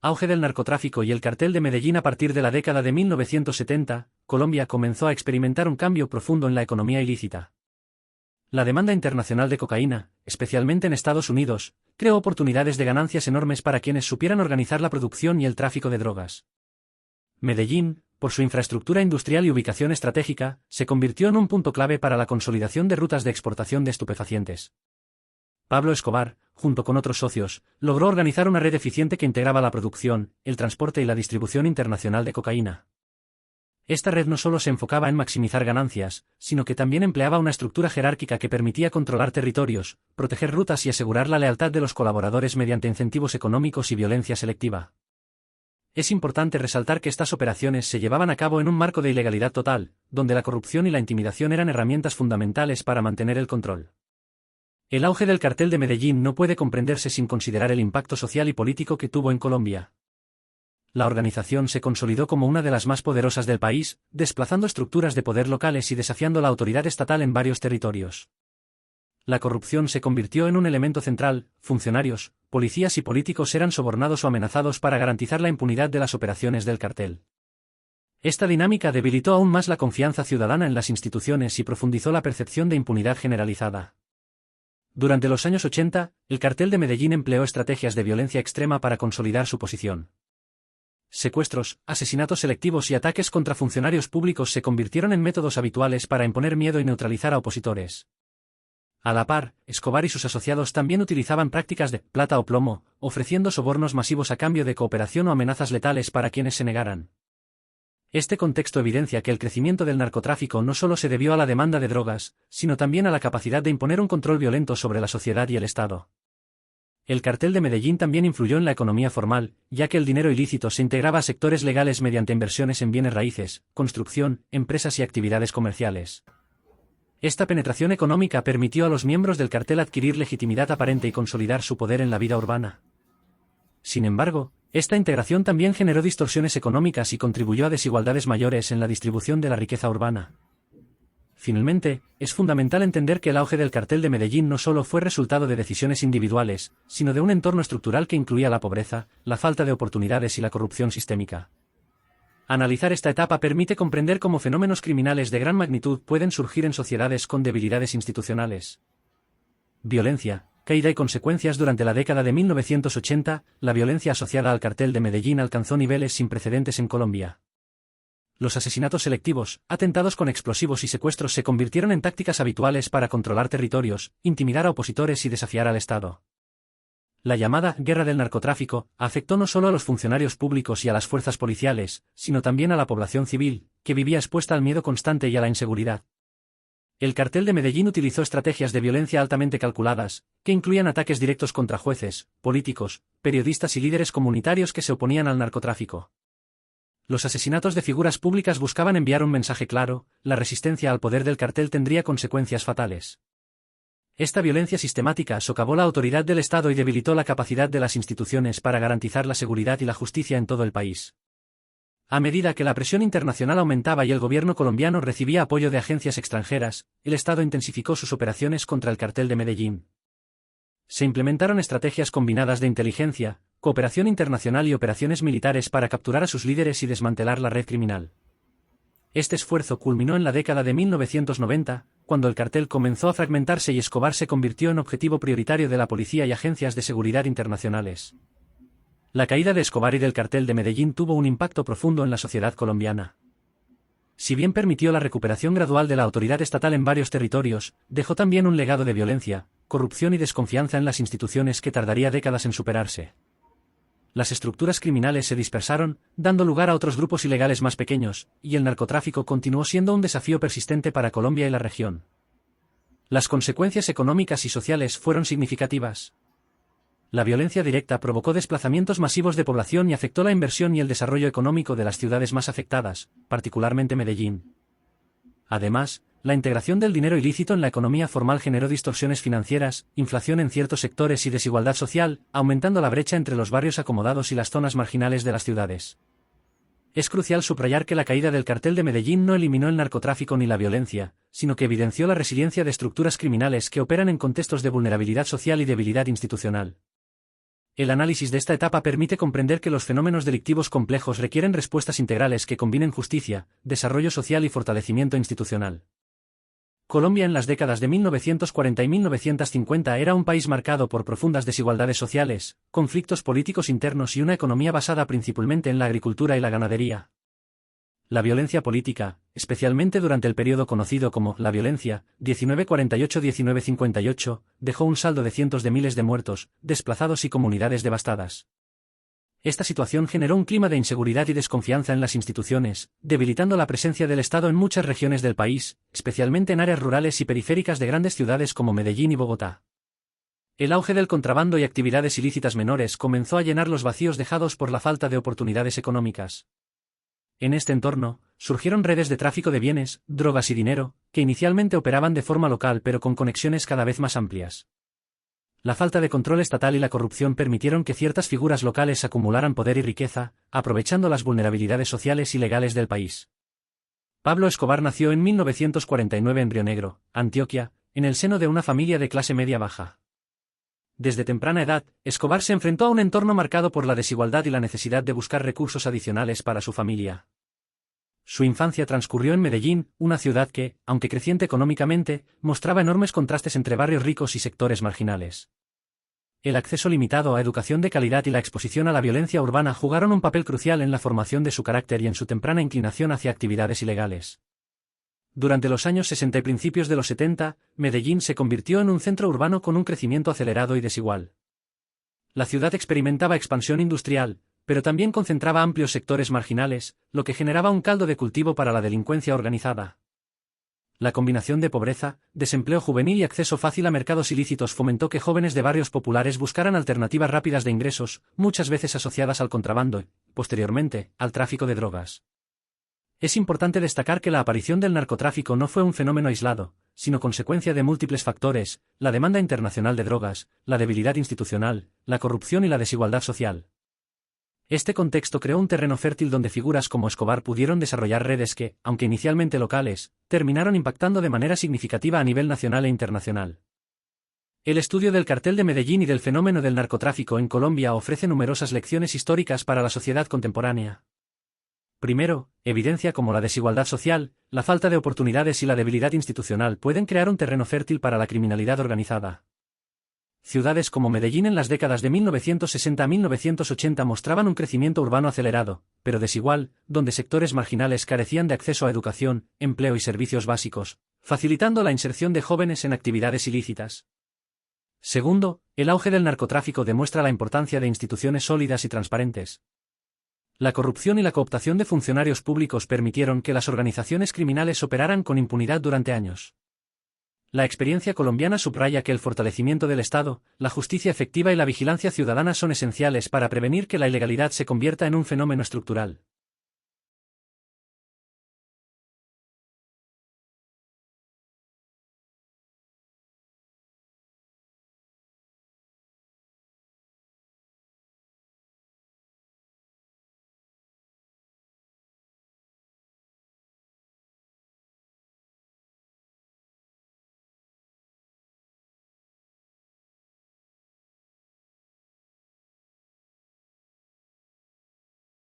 Auge del narcotráfico y el cartel de Medellín. A partir de la década de 1970, Colombia comenzó a experimentar un cambio profundo en la economía ilícita. La demanda internacional de cocaína, especialmente en Estados Unidos, creó oportunidades de ganancias enormes para quienes supieran organizar la producción y el tráfico de drogas. Medellín, por su infraestructura industrial y ubicación estratégica, se convirtió en un punto clave para la consolidación de rutas de exportación de estupefacientes. Pablo Escobar, junto con otros socios, logró organizar una red eficiente que integraba la producción, el transporte y la distribución internacional de cocaína. Esta red no solo se enfocaba en maximizar ganancias, sino que también empleaba una estructura jerárquica que permitía controlar territorios, proteger rutas y asegurar la lealtad de los colaboradores mediante incentivos económicos y violencia selectiva. Es importante resaltar que estas operaciones se llevaban a cabo en un marco de ilegalidad total, donde la corrupción y la intimidación eran herramientas fundamentales para mantener el control. El auge del cartel de Medellín no puede comprenderse sin considerar el impacto social y político que tuvo en Colombia. La organización se consolidó como una de las más poderosas del país, desplazando estructuras de poder locales y desafiando la autoridad estatal en varios territorios. La corrupción se convirtió en un elemento central. Funcionarios, policías y políticos eran sobornados o amenazados para garantizar la impunidad de las operaciones del cartel. Esta dinámica debilitó aún más la confianza ciudadana en las instituciones y profundizó la percepción de impunidad generalizada. Durante los años 80, el cartel de Medellín empleó estrategias de violencia extrema para consolidar su posición. Secuestros, asesinatos selectivos y ataques contra funcionarios públicos se convirtieron en métodos habituales para imponer miedo y neutralizar a opositores. A la par, Escobar y sus asociados también utilizaban prácticas de plata o plomo, ofreciendo sobornos masivos a cambio de cooperación o amenazas letales para quienes se negaran. Este contexto evidencia que el crecimiento del narcotráfico no solo se debió a la demanda de drogas, sino también a la capacidad de imponer un control violento sobre la sociedad y el Estado. El cartel de Medellín también influyó en la economía formal, ya que el dinero ilícito se integraba a sectores legales mediante inversiones en bienes raíces, construcción, empresas y actividades comerciales. Esta penetración económica permitió a los miembros del cartel adquirir legitimidad aparente y consolidar su poder en la vida urbana. Sin embargo, esta integración también generó distorsiones económicas y contribuyó a desigualdades mayores en la distribución de la riqueza urbana. Finalmente, es fundamental entender que el auge del cartel de Medellín no solo fue resultado de decisiones individuales, sino de un entorno estructural que incluía la pobreza, la falta de oportunidades y la corrupción sistémica. Analizar esta etapa permite comprender cómo fenómenos criminales de gran magnitud pueden surgir en sociedades con debilidades institucionales. Violencia, caída y consecuencias. Durante la década de 1980, la violencia asociada al cartel de Medellín alcanzó niveles sin precedentes en Colombia. Los asesinatos selectivos, atentados con explosivos y secuestros se convirtieron en tácticas habituales para controlar territorios, intimidar a opositores y desafiar al Estado. La llamada guerra del narcotráfico afectó no solo a los funcionarios públicos y a las fuerzas policiales, sino también a la población civil, que vivía expuesta al miedo constante y a la inseguridad. El cartel de Medellín utilizó estrategias de violencia altamente calculadas, que incluían ataques directos contra jueces, políticos, periodistas y líderes comunitarios que se oponían al narcotráfico. Los asesinatos de figuras públicas buscaban enviar un mensaje claro: la resistencia al poder del cartel tendría consecuencias fatales. Esta violencia sistemática socavó la autoridad del Estado y debilitó la capacidad de las instituciones para garantizar la seguridad y la justicia en todo el país. A medida que la presión internacional aumentaba y el gobierno colombiano recibía apoyo de agencias extranjeras, el Estado intensificó sus operaciones contra el cartel de Medellín. Se implementaron estrategias combinadas de inteligencia, cooperación internacional y operaciones militares para capturar a sus líderes y desmantelar la red criminal. Este esfuerzo culminó en la década de 1990, cuando el cartel comenzó a fragmentarse y Escobar se convirtió en objetivo prioritario de la policía y agencias de seguridad internacionales. La caída de Escobar y del cartel de Medellín tuvo un impacto profundo en la sociedad colombiana. Si bien permitió la recuperación gradual de la autoridad estatal en varios territorios, dejó también un legado de violencia, corrupción y desconfianza en las instituciones que tardaría décadas en superarse. Las estructuras criminales se dispersaron, dando lugar a otros grupos ilegales más pequeños, y el narcotráfico continuó siendo un desafío persistente para Colombia y la región. Las consecuencias económicas y sociales fueron significativas. La violencia directa provocó desplazamientos masivos de población y afectó la inversión y el desarrollo económico de las ciudades más afectadas, particularmente Medellín. Además, la integración del dinero ilícito en la economía formal generó distorsiones financieras, inflación en ciertos sectores y desigualdad social, aumentando la brecha entre los barrios acomodados y las zonas marginales de las ciudades. Es crucial subrayar que la caída del cartel de Medellín no eliminó el narcotráfico ni la violencia, sino que evidenció la resiliencia de estructuras criminales que operan en contextos de vulnerabilidad social y debilidad institucional. El análisis de esta etapa permite comprender que los fenómenos delictivos complejos requieren respuestas integrales que combinen justicia, desarrollo social y fortalecimiento institucional. Colombia en las décadas de 1940 y 1950 era un país marcado por profundas desigualdades sociales, conflictos políticos internos y una economía basada principalmente en la agricultura y la ganadería. La violencia política, especialmente durante el periodo conocido como la violencia, 1948-1958, dejó un saldo de cientos de miles de muertos, desplazados y comunidades devastadas. Esta situación generó un clima de inseguridad y desconfianza en las instituciones, debilitando la presencia del Estado en muchas regiones del país, especialmente en áreas rurales y periféricas de grandes ciudades como Medellín y Bogotá. El auge del contrabando y actividades ilícitas menores comenzó a llenar los vacíos dejados por la falta de oportunidades económicas. En este entorno, surgieron redes de tráfico de bienes, drogas y dinero, que inicialmente operaban de forma local pero con conexiones cada vez más amplias. La falta de control estatal y la corrupción permitieron que ciertas figuras locales acumularan poder y riqueza, aprovechando las vulnerabilidades sociales y legales del país. Pablo Escobar nació en 1949 en Río Negro, Antioquia, en el seno de una familia de clase media baja. Desde temprana edad, Escobar se enfrentó a un entorno marcado por la desigualdad y la necesidad de buscar recursos adicionales para su familia. Su infancia transcurrió en Medellín, una ciudad que, aunque creciente económicamente, mostraba enormes contrastes entre barrios ricos y sectores marginales. El acceso limitado a educación de calidad y la exposición a la violencia urbana jugaron un papel crucial en la formación de su carácter y en su temprana inclinación hacia actividades ilegales. Durante los años 60 y principios de los 70, Medellín se convirtió en un centro urbano con un crecimiento acelerado y desigual. La ciudad experimentaba expansión industrial, pero también concentraba amplios sectores marginales, lo que generaba un caldo de cultivo para la delincuencia organizada. La combinación de pobreza, desempleo juvenil y acceso fácil a mercados ilícitos fomentó que jóvenes de barrios populares buscaran alternativas rápidas de ingresos, muchas veces asociadas al contrabando y, posteriormente, al tráfico de drogas. Es importante destacar que la aparición del narcotráfico no fue un fenómeno aislado, sino consecuencia de múltiples factores: la demanda internacional de drogas, la debilidad institucional, la corrupción y la desigualdad social. Este contexto creó un terreno fértil donde figuras como Escobar pudieron desarrollar redes que, aunque inicialmente locales, terminaron impactando de manera significativa a nivel nacional e internacional. El estudio del cartel de Medellín y del fenómeno del narcotráfico en Colombia ofrece numerosas lecciones históricas para la sociedad contemporánea. Primero, evidencia cómo la desigualdad social, la falta de oportunidades y la debilidad institucional pueden crear un terreno fértil para la criminalidad organizada. Ciudades como Medellín en las décadas de 1960 a 1980 mostraban un crecimiento urbano acelerado, pero desigual, donde sectores marginales carecían de acceso a educación, empleo y servicios básicos, facilitando la inserción de jóvenes en actividades ilícitas. Segundo, el auge del narcotráfico demuestra la importancia de instituciones sólidas y transparentes. La corrupción y la cooptación de funcionarios públicos permitieron que las organizaciones criminales operaran con impunidad durante años. La experiencia colombiana subraya que el fortalecimiento del Estado, la justicia efectiva y la vigilancia ciudadana son esenciales para prevenir que la ilegalidad se convierta en un fenómeno estructural.